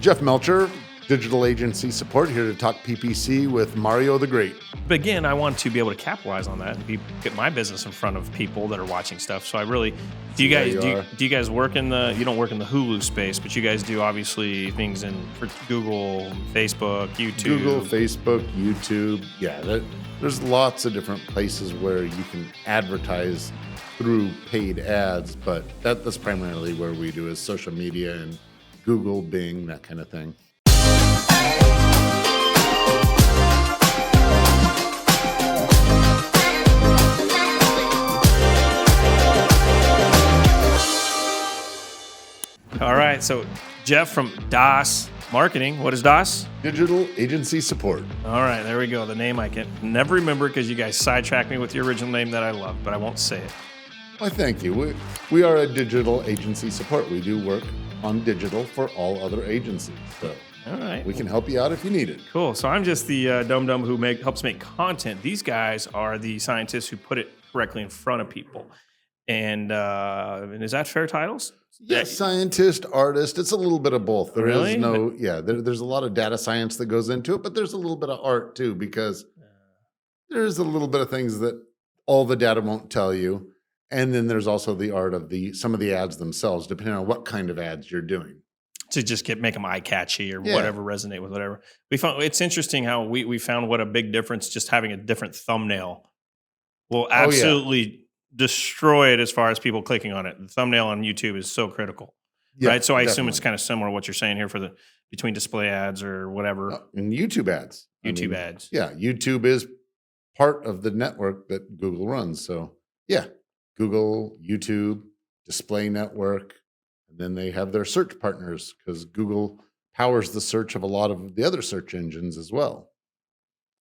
Jeff Melcher, Digital Agency Support, here to talk PPC with Mario the Great. But again, I want to be able to capitalize on that and get my business in front of people that are watching stuff. So I really, do you guys work in the, you don't work in the Hulu space, but you guys do obviously things for Google, Facebook, YouTube. Google, Facebook, YouTube. Yeah, there's lots of different places where you can advertise through paid ads, but that's primarily where we do is social media and Google, Bing, that kind of thing. All right, so Jeff from DOS Marketing. What is DOS? Digital Agency Support. All right, there we go. The name I can never remember because you guys sidetracked me with the original name that I love, but I won't say it. Well, thank you. We are a digital agency support. We do work on digital for all other agencies. So all right, we can help you out if you need it. Cool. So I'm just the dum-dum who helps make content. These guys are the scientists who put it correctly in front of people. And is that fair titles? Yes, scientist, artist. It's a little bit of both. There really? is no, there's a lot of data science that goes into it, but there's a little bit of art too, because there's a little bit of things that all the data won't tell you. And then there's also the art of some of the ads themselves, depending on what kind of ads you're doing. To just make them eye catchy or whatever, resonate with whatever. We found it's interesting how we found what a big difference just having a different thumbnail will absolutely destroy it as far as people clicking on it. The thumbnail on YouTube is so critical, right? So I assume it's kind of similar to what you're saying here for between display ads or whatever. And YouTube ads. Ads. Yeah, YouTube is part of the network that Google runs. So yeah, Google, YouTube, display network, and then they have their search partners because Google powers the search of a lot of the other search engines as well.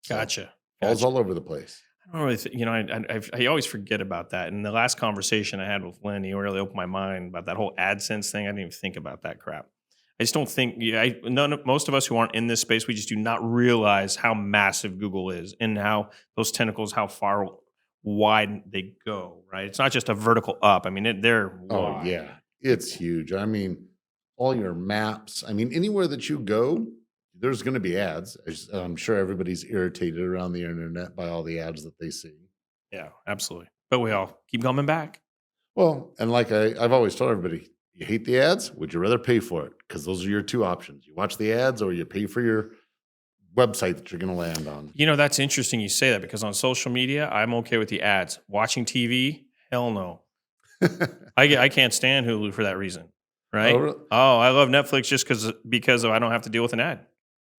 So Gotcha. Falls all over the place. I don't really, I always forget about that. And the last conversation I had with Lynn, he really opened my mind about that whole AdSense thing. I didn't even think about that crap. I just don't think, most of us who aren't in this space, we just do not realize how massive Google is and how those tentacles, how far wide they go, right? It's not just a vertical up. I mean, they're wide. Oh, yeah. It's huge. I mean, all your maps. I mean, anywhere that you go, there's going to be ads. I'm sure everybody's irritated around the internet by all the ads that they see. Yeah, absolutely. But we all keep coming back. Well, and like I've always told everybody, you hate the ads? Would you rather pay for it? Because those are your two options. You watch the ads or you pay for your website that you're going to land on. That's interesting you say that because on social media, I'm okay with the ads. Watching TV, hell no. I can't stand Hulu for that reason, right? Oh, really? I love Netflix just because I don't have to deal with an ad.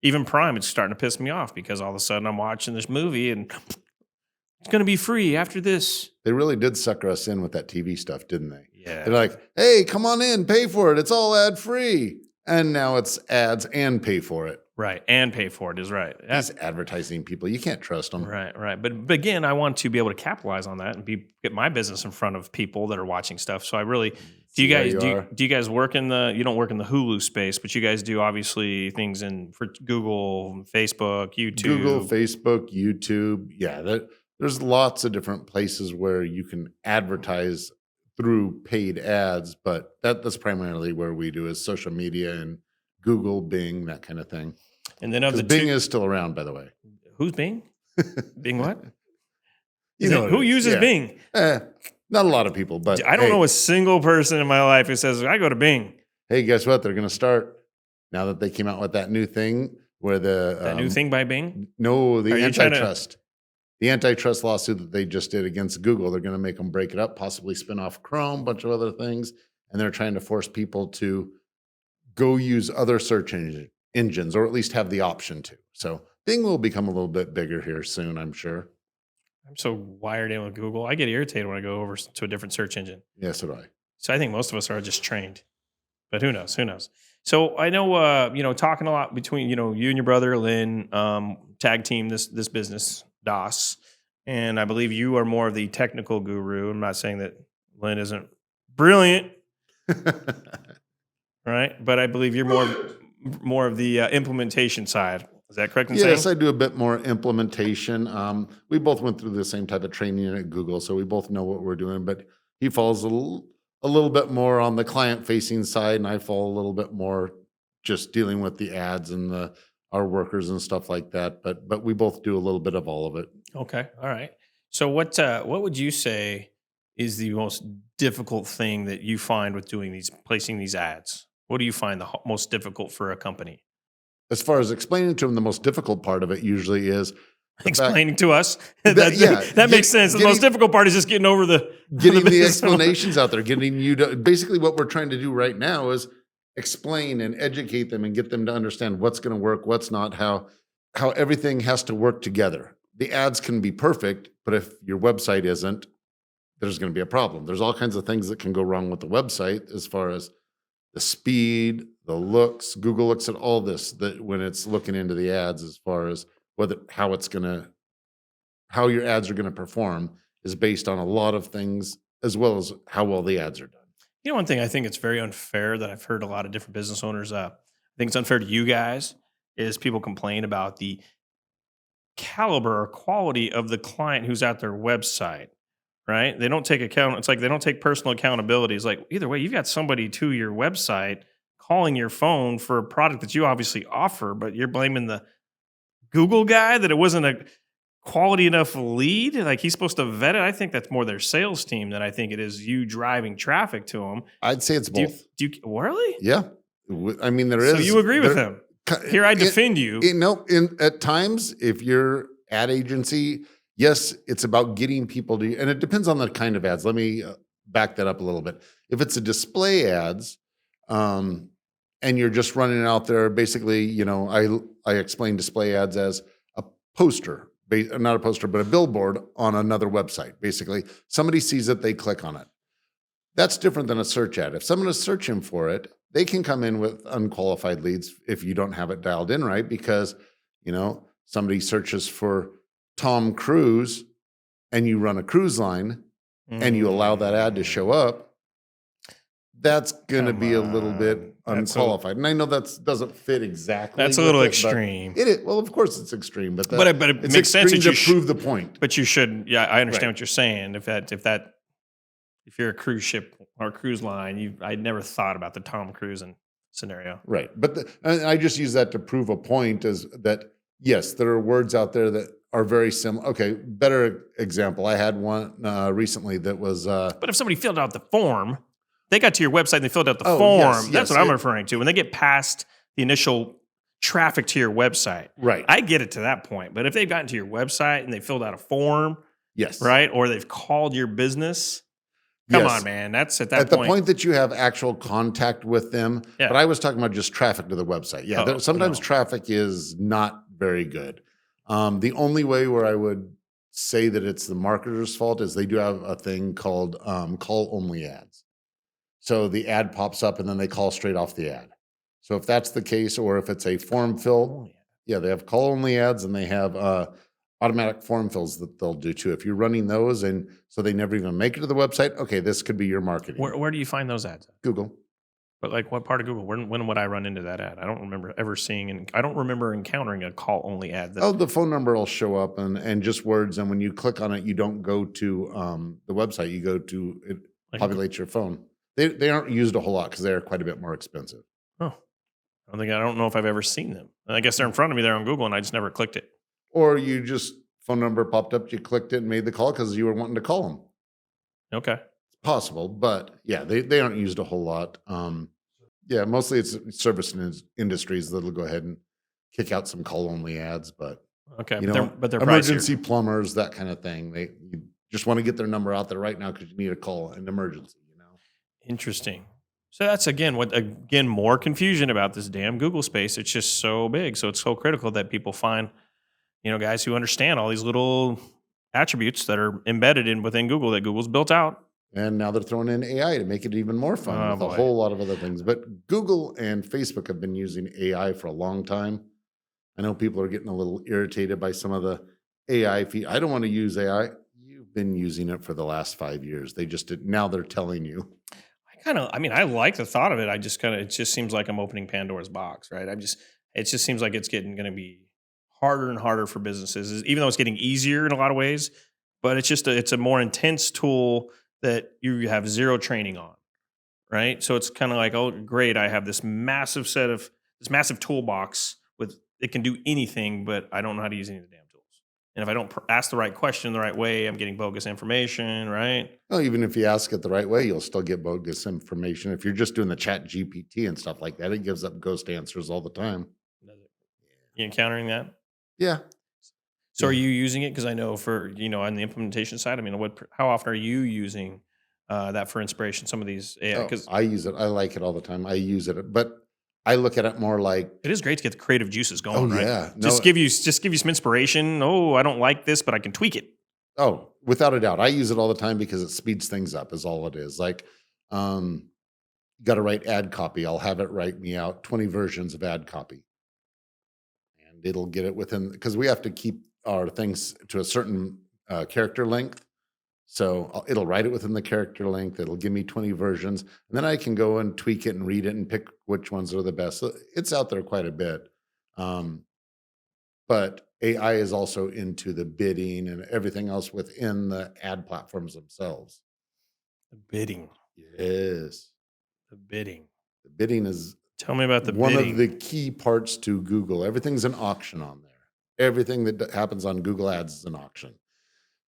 Even Prime, it's starting to piss me off because all of a sudden I'm watching this movie and it's going to be free after this. They really did sucker us in with that TV stuff, didn't they? Yeah. They're like, hey, come on in, pay for it. It's all ad free. And now it's ads and pay for it. Right. And pay for it is right. These advertising people, you can't trust them. Right. But again, I want to be able to capitalize on that and get my business in front of people that are watching stuff. So I really, do you guys work in you don't work in the Hulu space, but you guys do obviously things for Google, Facebook, YouTube. Google, Facebook, YouTube. Yeah. There's lots of different places where you can advertise through paid ads, but that's primarily where we do is social media and Google, Bing, that kind of thing. And then Bing is still around, by the way. Who's Bing? Bing what? Who uses Bing? Not a lot of people, but I don't know a single person in my life who says, I go to Bing. Hey, guess what? They're going to start, now that they came out with that new thing where that new thing by Bing? No, the antitrust. The antitrust lawsuit that they just did against Google, they're going to make them break it up, possibly spin off Chrome, a bunch of other things. And they're trying to force people to go use other search engines, or at least have the option to. So Bing will become a little bit bigger here soon, I'm sure. I'm so wired in with Google. I get irritated when I go over to a different search engine. Yeah, so do I. So I think most of us are just trained. But who knows? So I know, talking a lot between, you and your brother, Lynn, tag team this business, DOS. And I believe you are more of the technical guru. I'm not saying that Lynn isn't brilliant. Right? But I believe you're more of the implementation side. Is that correct in saying? Yes, I do a bit more implementation. We both went through the same type of training at Google, so we both know what we're doing, but he falls a little bit more on the client-facing side, and I fall a little bit more just dealing with the ads and our workers and stuff like that. But we both do a little bit of all of it. Okay. All right. So what would you say is the most difficult thing that you find with placing these ads? What do you find the most difficult for a company? As far as explaining to them, the most difficult part of it usually is Explaining to us. that Makes sense. The most difficult part is just getting over getting the explanations out there, getting you to basically what we're trying to do right now is explain and educate them and get them to understand what's going to work, what's not, how everything has to work together. The ads can be perfect, but if your website isn't, there's going to be a problem. There's all kinds of things that can go wrong with the website as far as the speed, the looks. Google looks at all this that when it's looking into the ads as far as how your ads are going to perform is based on a lot of things as well as how well the ads are done. One thing I think it's very unfair that I've heard a lot of different business owners. I think it's unfair to you guys is people complain about the caliber or quality of the client who's at their website, right? They don't take account. It's like they don't take personal accountability. It's like either way, you've got somebody to your website calling your phone for a product that you obviously offer, but you're blaming the Google guy that it wasn't a quality enough lead. Like he's supposed to vet it. I think that's more their sales team than I think it is you driving traffic to them. I'd say it's both. Do you really? Yeah. I mean, there is. So you agree with him? Here I defend you. At times, if you're ad agency, yes, it's about getting people to, and it depends on the kind of ads. Let me back that up a little bit. If it's a display ads, and you're just running out there, basically, I explain display ads as a poster, not a poster, but a billboard on another website. Basically, somebody sees it, they click on it. That's different than a search ad. If someone is searching for it, they can come in with unqualified leads if you don't have it dialed in right, because, somebody searches for Tom Cruise and you run a cruise line and you allow that ad to show up, that's going to be a little bit unqualified. And I know that doesn't fit exactly. That's a little extreme. It is. Well, of course it's extreme, but it makes sense to prove the point. But you should, I understand what you're saying. If you're a cruise ship or a cruise line, I'd never thought about the Tom Cruise scenario. Right. But I just use that to prove a point is that, yes, there are words out there that are very similar. Okay, better example. I had one recently that was... but if somebody filled out the form, they got to your website and they filled out the form. Yes, that's what I'm referring to. When they get past the initial traffic to your website. Right. I get it to that point. But if they've gotten to your website and they filled out a form, yes, right, or they've called your business... Come on, man. That's at the point that you have actual contact with them. Yeah. But I was talking about just traffic to the website. Yeah. Sometimes traffic is not very good. The only way where I would say that it's the marketer's fault is they do have a thing called call only ads. So the ad pops up and then they call straight off the ad. So if that's the case, or if it's a form fill, they have call only ads and they have automatic form fills that they'll do too. If you're running those and so they never even make it to the website, okay, this could be your marketing. Where do you find those ads? Google. But like what part of Google? When would I run into that ad? I don't remember ever seeing, and I don't remember encountering a call only ad. The phone number will show up and just words. And when you click on it, you don't go to the website. You go to it populates your phone. They aren't used a whole lot because they're quite a bit more expensive. Oh, I don't know if I've ever seen them. I guess they're in front of me there on Google, and I just never clicked it. Or you just phone number popped up, you clicked it and made the call because you were wanting to call them. Okay. It's possible, but yeah, they aren't used a whole lot. Mostly it's service industries that'll go ahead and kick out some call only ads, but okay, but they're emergency plumbers, that kind of thing. You just want to get their number out there right now because you need a call, an emergency. Interesting. So that's again more confusion about this damn Google space. It's just so big, so it's so critical that people find guys who understand all these little attributes that are embedded within Google that Google's built out. And now they're throwing in AI to make it even more fun with a whole lot of other things. But Google and Facebook have been using AI for a long time. I know people are getting a little irritated by some of the AI feed. I don't want to use AI. You've been using it for the last 5 years. Now they're telling you. I like the thought of it. It just seems like I'm opening Pandora's box, right? It just seems like it's going to be harder and harder for businesses, even though it's getting easier in a lot of ways, but it's a more intense tool that you have zero training on, right? So it's kind of like, oh, great, I have this massive set of this massive toolbox with it can do anything, but I don't know how to use any of the damn tools. And if I don't ask the right question the right way, I'm getting bogus information, right? Well, even if you ask it the right way, you'll still get bogus information. If you're just doing the chat GPT and stuff like that, it gives up ghost answers all the time. You encountering that? Yeah. So are you using it? Because I know for, on the implementation side, I mean, how often are you using that for inspiration? Some of these AI, because I use it. I like it all the time. I use it, but I look at it more like, it is great to get the creative juices going, right? yeah. Just give you some inspiration. Oh, I don't like this, but I can tweak it. Oh, without a doubt. I use it all the time because it speeds things up is all it is. Like, got to write ad copy. I'll have it write me out 20 versions of ad copy. And it'll get it within, because we have to keep our things to a certain character length. So it'll write it within the character length. It'll give me 20 versions. And then I can go and tweak it and read it and pick which ones are the best. So it's out there quite a bit. But AI is also into the bidding and everything else within the ad platforms themselves. The bidding. Yes. The bidding. The bidding is Tell me about the one bidding. of the key parts to Google. Everything's an auction on there. Everything that happens on Google Ads is an auction.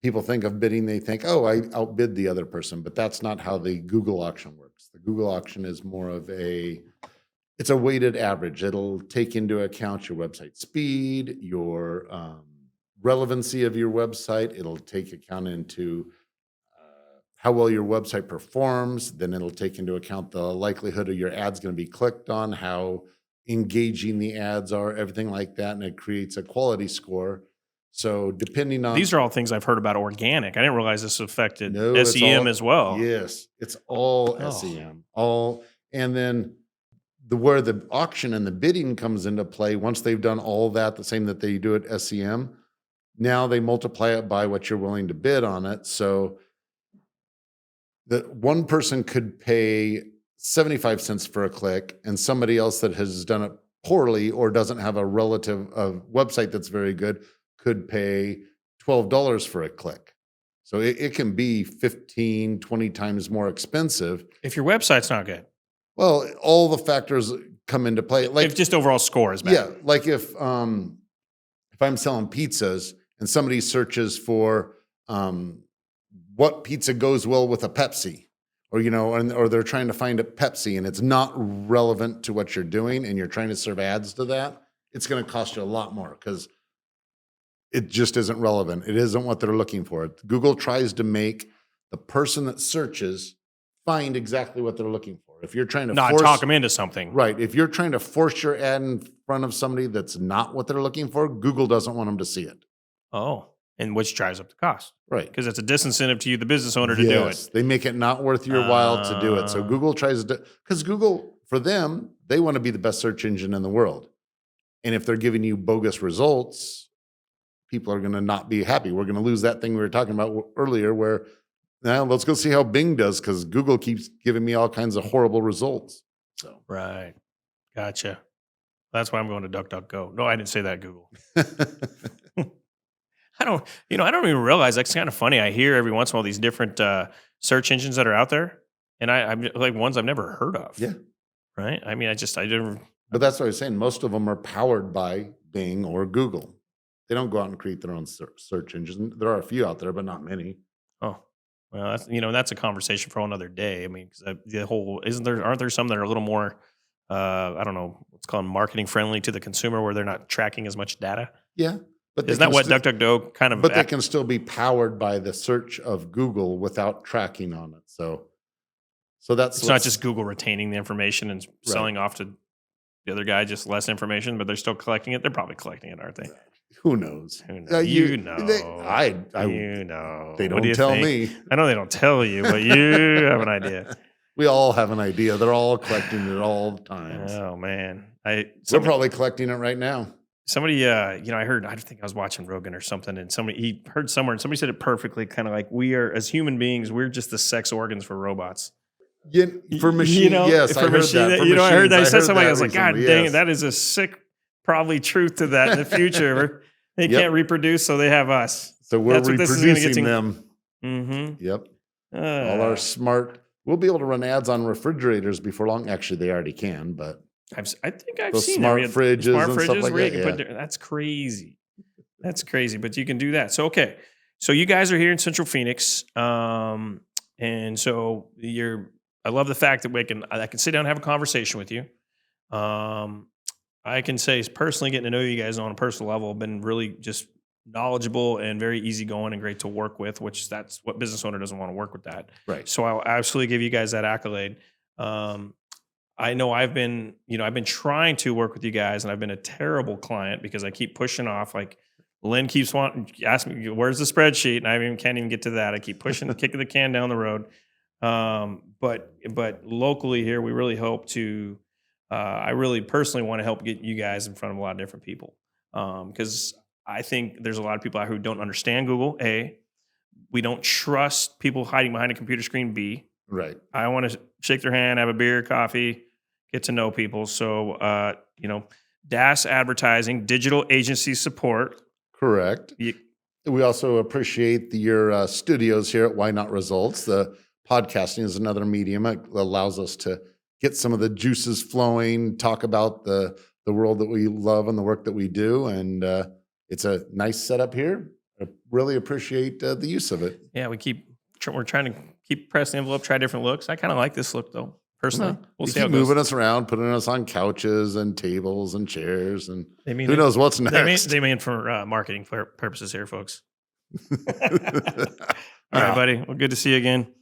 People think of bidding, they think, oh, I outbid the other person, but that's not how the Google auction works. The Google auction is more of it's a weighted average. It'll take into account your website speed, your relevancy of your website. It'll take account into how well your website performs. Then it'll take into account the likelihood of your ads going to be clicked on, how engaging the ads are, everything like that. And it creates a quality score. So depending on... These are all things I've heard about organic. I didn't realize this affected No, SEM as well. Yes, it's all SEM. And then where the auction and the bidding comes into play, once they've done all that, the same that they do at SEM, now they multiply it by what you're willing to bid on it. So that one person could pay 75 cents for a click, and somebody else that has done it poorly or doesn't have a relative website that's very good could pay $12 for a click. So it can be 15, 20 times more expensive. If your website's not good. Well, all the factors come into play. Like if just overall score is bad. Yeah, like if I'm selling pizzas and somebody searches for what pizza goes well with a Pepsi, or they're trying to find a Pepsi and it's not relevant to what you're doing and you're trying to serve ads to that, it's going to cost you a lot more because it just isn't relevant. It isn't what they're looking for. Google tries to make the person that searches find exactly what they're looking for. If you're trying to talk them into something. Right. If you're trying to force your ad in front of somebody that's not what they're looking for, Google doesn't want them to see it. Oh, and which drives up the cost. Right. Because it's a disincentive to you, the business owner, to do it. They make it not worth your while to do it. So Google tries to, because Google, for them, they want to be the best search engine in the world. And if they're giving you bogus results, people are going to not be happy. We're going to lose that thing we were talking about earlier where, now let's go see how Bing does because Google keeps giving me all kinds of horrible results. So right. Gotcha. That's why I'm going to DuckDuckGo. No, I didn't say that, Google. I don't even realize that's kind of funny. I hear every once in a while these different search engines that are out there, and I'm like ones I've never heard of. Yeah. Right. I mean, I didn't. But that's what I was saying. Most of them are powered by Bing or Google. They don't go out and create their own search engine. There are a few out there, but not many. Oh, well, that's a conversation for another day. I mean, aren't there some that are a little more, I don't know, what's called marketing friendly to the consumer where they're not tracking as much data? Yeah. But isn't that what DuckDuckGo kind of? But they can still be powered by the search of Google without tracking on it. So it's not just Google retaining the information and selling off to the other guy just less information, but they're still collecting it. They're probably collecting it, aren't they? Who knows? Who knows? They don't tell me. I know they don't tell you, but you have an idea. We all have an idea. They're all collecting it all the time. Oh man, we're probably collecting it right now. Somebody, I heard. I think I was watching Rogan or something, and he heard somewhere, and somebody said it perfectly, kind of like we are as human beings, we're just the sex organs for robots. Yeah, for machine, yes, I heard that. I heard that. I said something. I was like, God dang it, that is a sick, probably truth to that in the future. They can't reproduce, so they have us. So we're reproducing them. Mm-hmm. Yep. All our smart. We'll be able to run ads on refrigerators before long. Actually, they already can, but I think I've Those seen smart that. fridges Smart and stuff fridges like where you that, can put yeah. that's crazy. That's crazy, but you can do that. So okay, so you guys are here in Central Phoenix, and so I love the fact that I can sit down and have a conversation with you. Um, I can say personally, getting to know you guys on a personal level, have been really just knowledgeable and very easygoing and great to work with. Which that's what business owner doesn't want to work with that. Right. So I'll absolutely give you guys that accolade. I know I've been trying to work with you guys, and I've been a terrible client because I keep pushing off. Like Lynn keeps asking me, "Where's the spreadsheet?" And can't even get to that. I keep pushing, kicking the can down the road. But locally here, we really hope to. I really personally want to help get you guys in front of a lot of different people because I think there's a lot of people out here who don't understand Google. A, we don't trust people hiding behind a computer screen. B, Right. I want to shake their hand, have a beer, coffee, get to know people. So, DAS Advertising, digital agency support. Correct. We also appreciate your studios here at Why Not Results. The podcasting is another medium. It allows us to get some of the juices flowing, talk about the world that we love and the work that we do. And it's a nice setup here. I really appreciate the use of it. Yeah, we're trying to keep pressing the envelope, try different looks. I kind of like this look though, personally. We'll see how it goes. Moving us around, putting us on couches and tables and chairs, and who it. knows what's next. They mean for marketing purposes here, folks. All right, buddy. Well, good to see you again.